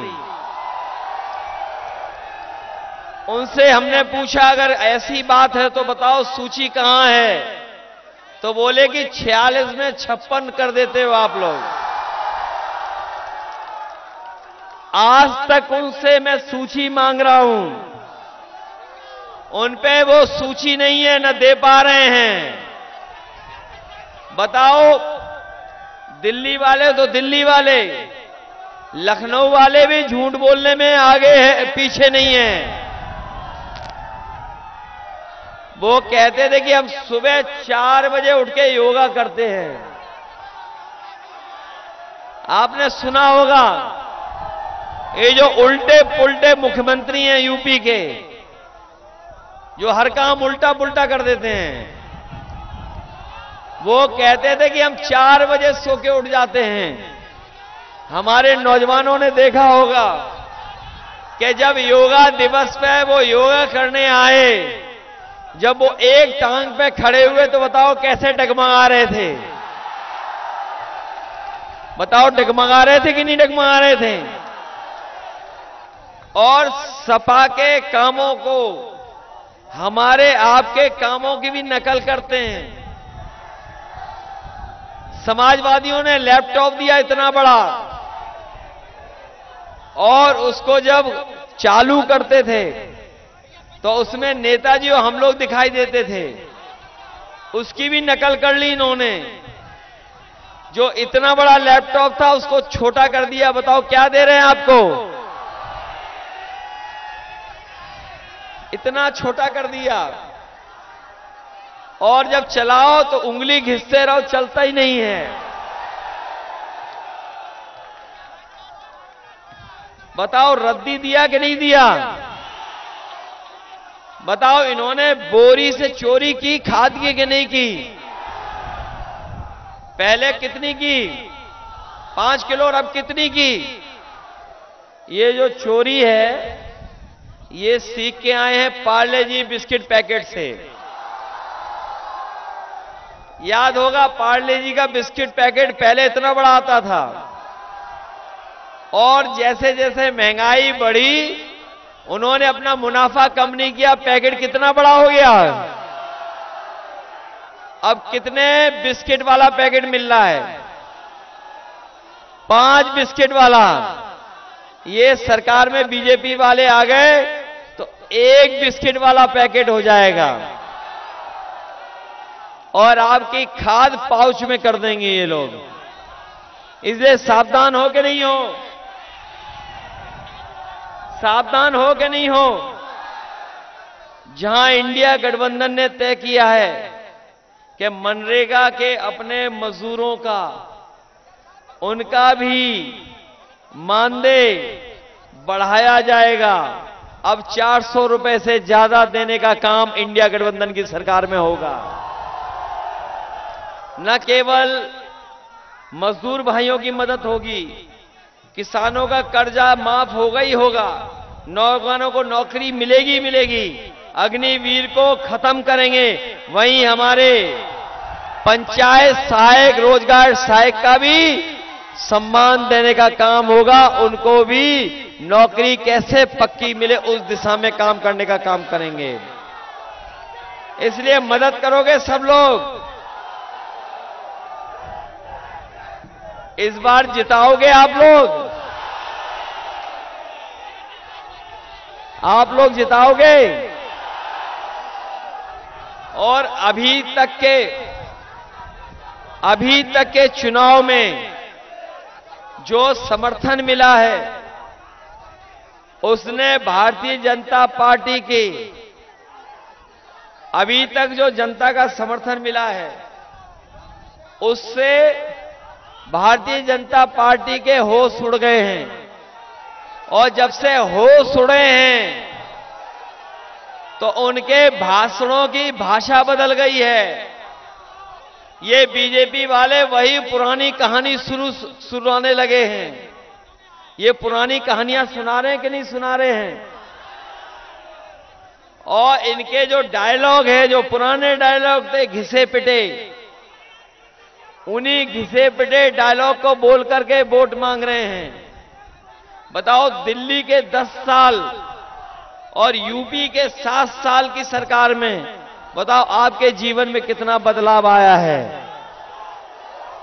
उनसे हमने पूछा अगर ऐसी बात है तो बताओ सूची कहां है? तो बोले कि 46 में 56 कर देते हो आप लोग। आज तक उनसे मैं सूची मांग रहा हूं, उन पे वो सूची नहीं है, न दे पा रहे हैं। बताओ दिल्ली वाले तो दिल्ली वाले, लखनऊ वाले भी झूठ बोलने में आगे है, पीछे नहीं है। वो कहते थे कि हम सुबह 4 बजे उठ के योगा करते हैं। आपने सुना होगा ये जो उल्टे पुल्टे मुख्यमंत्री हैं यूपी के, जो हर काम उल्टा पुल्टा कर देते हैं, वो कहते थे कि हम 4 बजे सो के उठ जाते हैं। हमारे नौजवानों ने देखा होगा कि जब योगा दिवस पे वो योगा करने आए, जब वो एक टांग पे खड़े हुए तो बताओ कैसे डगमगा रहे थे? बताओ डगमगा रहे थे कि नहीं डगमगा रहे थे? और सपा के कामों को हमारे आपके कामों की भी नकल करते हैं। समाजवादियों ने लैपटॉप दिया इतना बड़ा, और उसको जब चालू करते थे तो उसमें नेताजी और हम लोग दिखाई देते थे, उसकी भी नकल कर ली इन्होंने। जो इतना बड़ा लैपटॉप था उसको छोटा कर दिया। बताओ क्या दे रहे हैं आपको? इतना छोटा कर दिया, और जब चलाओ तो उंगली घिसते रहो, चलता ही नहीं है। बताओ रद्दी दिया कि नहीं दिया? बताओ इन्होंने बोरी से चोरी की, खाद की कि नहीं की? पहले कितनी की? 5 किलो, और अब कितनी की? ये जो चोरी है ये सीख के आए हैं पार्ले जी बिस्किट पैकेट से। याद होगा पार्ले जी का बिस्किट पैकेट पहले इतना बड़ा आता था, और जैसे जैसे महंगाई बढ़ी उन्होंने अपना मुनाफा कम नहीं किया, पैकेट कितना बड़ा हो गया। अब कितने बिस्किट वाला पैकेट मिल रहा है? 5 बिस्किट वाला। ये सरकार में बीजेपी वाले आ गए तो 1 बिस्किट वाला पैकेट हो जाएगा, और आपकी खाद पाउच में कर देंगे ये लोग। इसलिए सावधान हो कि नहीं हो? सावधान हो कि नहीं हो? जहां इंडिया गठबंधन ने तय किया है कि मनरेगा के अपने मजदूरों का, उनका भी मानदेय बढ़ाया जाएगा। अब 400 रुपए से ज्यादा देने का काम इंडिया गठबंधन की सरकार में होगा। न केवल मजदूर भाइयों की मदद होगी, किसानों का कर्जा माफ होगा ही होगा, नौजवानों को नौकरी मिलेगी मिलेगी, अग्निवीर को खत्म करेंगे। वहीं हमारे पंचायत सहायक, रोजगार सहायक का भी सम्मान देने का काम होगा, उनको भी नौकरी कैसे पक्की मिले उस दिशा में काम करने का काम करेंगे। इसलिए मदद करोगे सब लोग? इस बार जिताओगे आप लोग? आप लोग जिताओगे? और अभी तक के चुनाव में जो समर्थन मिला है उसने भारतीय जनता पार्टी की, अभी तक जो जनता का समर्थन मिला है उससे भारतीय जनता पार्टी के होश उड़ गए हैं। और जब से होश उड़े हैं तो उनके भाषणों की भाषा बदल गई है। ये बीजेपी वाले वही पुरानी कहानी सुनाने लगे हैं। ये पुरानी कहानियां सुना रहे हैं कि नहीं सुना रहे हैं? और इनके जो डायलॉग है, जो पुराने डायलॉग थे घिसे पिटे, उन्हीं घिसे पिटे डायलॉग को बोल करके वोट मांग रहे हैं। बताओ दिल्ली के 10 साल और यूपी के 7 साल की सरकार में बताओ आपके जीवन में कितना बदलाव आया है?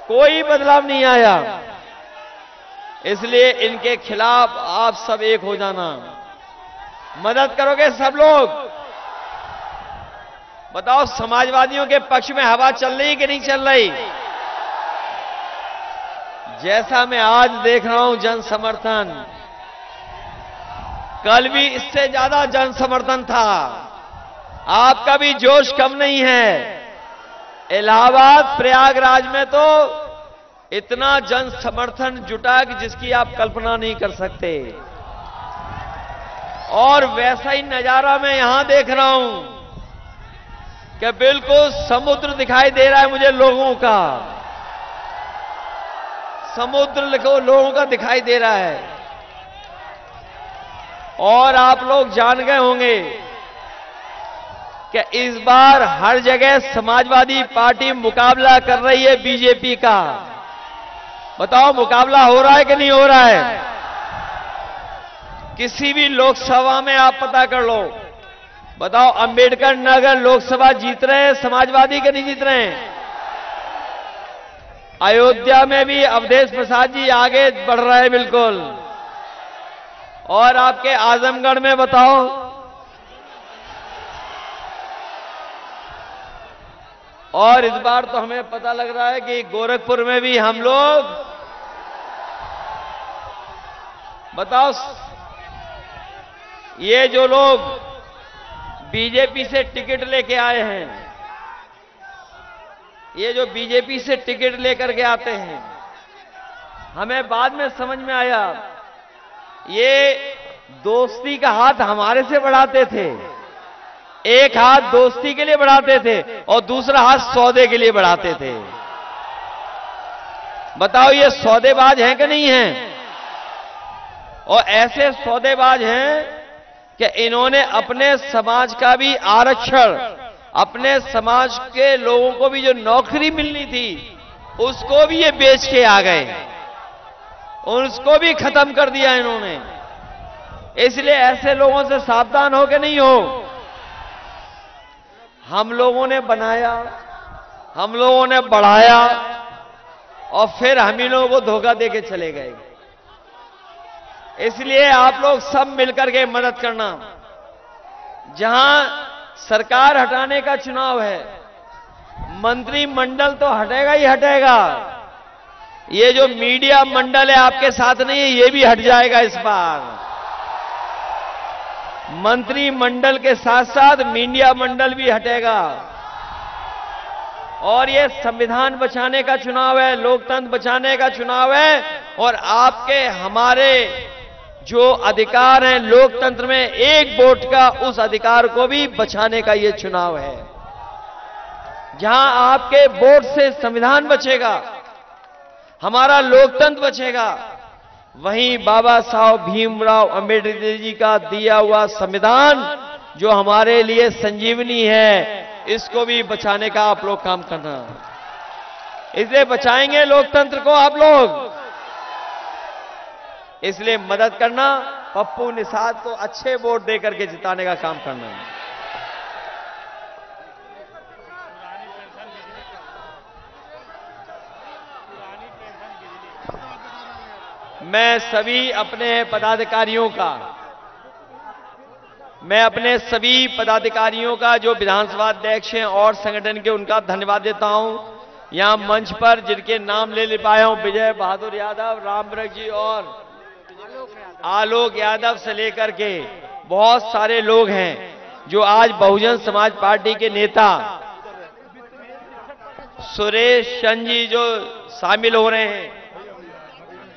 कोई बदलाव नहीं आया। इसलिए इनके खिलाफ आप सब एक हो जाना। मदद करोगे सब लोग? बताओ समाजवादियों के पक्ष में हवा चल रही कि नहीं चल रही? जैसा मैं आज देख रहा हूं जन समर्थन, कल भी इससे ज्यादा जन समर्थन था। आपका भी जोश कम नहीं है। इलाहाबाद प्रयागराज में तो इतना जन समर्थन जुटा कि जिसकी आप कल्पना नहीं कर सकते। और वैसा ही नजारा मैं यहां देख रहा हूं कि बिल्कुल समुद्र दिखाई दे रहा है मुझे लोगों का, समुद्र लोगों का दिखाई दे रहा है। और आप लोग जान गए होंगे कि इस बार हर जगह समाजवादी पार्टी मुकाबला कर रही है बीजेपी का। बताओ मुकाबला हो रहा है कि नहीं हो रहा है? किसी भी लोकसभा में आप पता कर लो, बताओ अंबेडकर नगर लोकसभा जीत रहे हैं समाजवादी के नहीं जीत रहे हैं? अयोध्या में भी अवधेश प्रसाद जी आगे बढ़ रहे हैं बिल्कुल। और आपके आजमगढ़ में बताओ, और इस बार तो हमें पता लग रहा है कि गोरखपुर में भी हम लोग, बताओ ये जो लोग बीजेपी से टिकट लेके आए हैं, ये जो बीजेपी से टिकट लेकर के आते हैं, हमें बाद में समझ में आया ये दोस्ती का हाथ हमारे से बढ़ाते थे। एक हाथ दोस्ती के लिए बढ़ाते थे और दूसरा हाथ सौदे के लिए बढ़ाते थे। बताओ ये सौदेबाज हैं कि नहीं हैं? और ऐसे सौदेबाज हैं कि इन्होंने अपने समाज का भी आरक्षण, अपने समाज के लोगों को भी जो नौकरी मिलनी थी उसको भी ये बेच के आ गए, उसको भी खत्म कर दिया इन्होंने। इसलिए ऐसे लोगों से सावधान हो के नहीं हो। हम लोगों ने बनाया, हम लोगों ने बढ़ाया और फिर हम ही लोगों को धोखा देके चले गए। इसलिए आप लोग सब मिलकर के मदद करना। जहां सरकार हटाने का चुनाव है, मंत्रिमंडल तो हटेगा ही हटेगा। ये जो मीडिया मंडल है आपके साथ नहीं है, ये भी हट जाएगा इस बार। मंत्रिमंडल के साथ साथ मीडिया मंडल भी हटेगा। और ये संविधान बचाने का चुनाव है, लोकतंत्र बचाने का चुनाव है। और आपके हमारे जो अधिकार हैं लोकतंत्र में, एक वोट का, उस अधिकार को भी बचाने का ये चुनाव है। जहां आपके वोट से संविधान बचेगा, हमारा लोकतंत्र बचेगा, वहीं बाबा साहब भीमराव अंबेडकर जी का दिया हुआ संविधान जो हमारे लिए संजीवनी है, इसको भी बचाने का आप लोग काम करना। इसलिए बचाएंगे लोकतंत्र को आप लोग, इसलिए मदद करना। पप्पू निषाद को अच्छे वोट देकर के जिताने का काम करना है। मैं सभी अपने पदाधिकारियों का, मैं अपने सभी पदाधिकारियों का जो विधानसभा अध्यक्ष हैं और संगठन के, उनका धन्यवाद देता हूं। यहां मंच पर जिनके नाम ले पाया हूं, विजय बहादुर यादव, रामवृक्ष जी और आलोक यादव से लेकर के बहुत सारे लोग हैं जो आज बहुजन समाज पार्टी के नेता सुरेश चंद जी जो शामिल हो रहे हैं,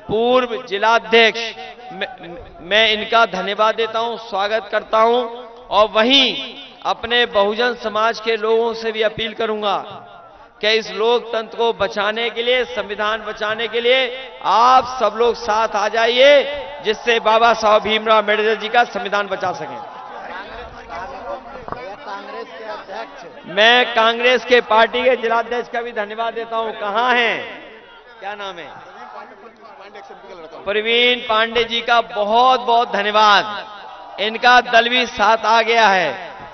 पूर्व जिलाध्यक्ष, मैं इनका धन्यवाद देता हूं, स्वागत करता हूं। और वहीं अपने बहुजन समाज के लोगों से भी अपील करूंगा कि इस लोकतंत्र को बचाने के लिए, संविधान बचाने के लिए आप सब लोग साथ आ जाइए, जिससे बाबा साहब भीमराव अम्बेडकर जी का संविधान बचा सकें। मैं कांग्रेस के पार्टी के जिलाध्यक्ष का भी धन्यवाद देता हूं। कहां हैं, क्या नाम है? प्रवीण पांडे जी का बहुत बहुत धन्यवाद। इनका दल भी साथ आ गया है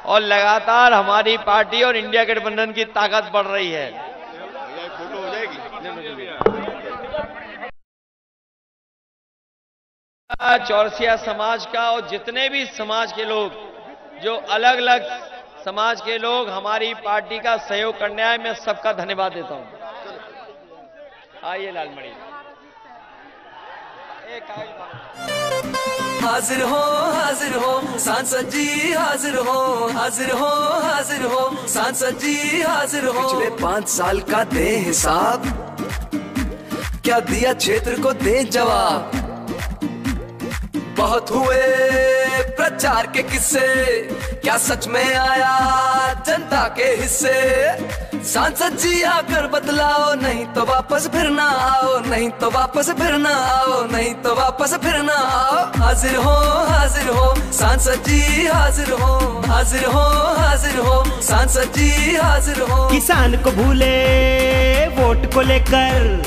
और लगातार हमारी पार्टी और इंडिया गठबंधन की ताकत बढ़ रही है। फोटो हो जाएगी। चौरसिया समाज का और जितने भी समाज के लोग, जो अलग अलग समाज के लोग हमारी पार्टी का सहयोग करने आए, मैं सबका धन्यवाद देता हूं। आइए लालमणि। हाजिर हो सांसद जी, हाजिर हो सांसद जी, हाजिर हो। पिछले 5 साल का दे हिसाब, क्या दिया क्षेत्र को दे जवाब। बहुत हुए भ्रष्टाचार के किस्से, क्या सच में आया जनता के हिस्से? सांसद जी आकर बतलाओ, नहीं तो वापस फिर ना आओ, नहीं तो वापस फिर ना आओ, नहीं तो वापस फिर ना आओ। हाजिर हो सांसद जी, हाजिर हो, हाजिर हो, हाजिर हो सांसद जी, हाजिर हो। किसान को भूले वोट को लेकर,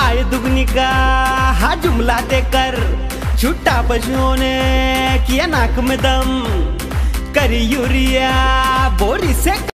आय दुगनी का जुमला देकर, छुट्टा पशुओं ने किया नाक में दम, करी यूरिया बोरी से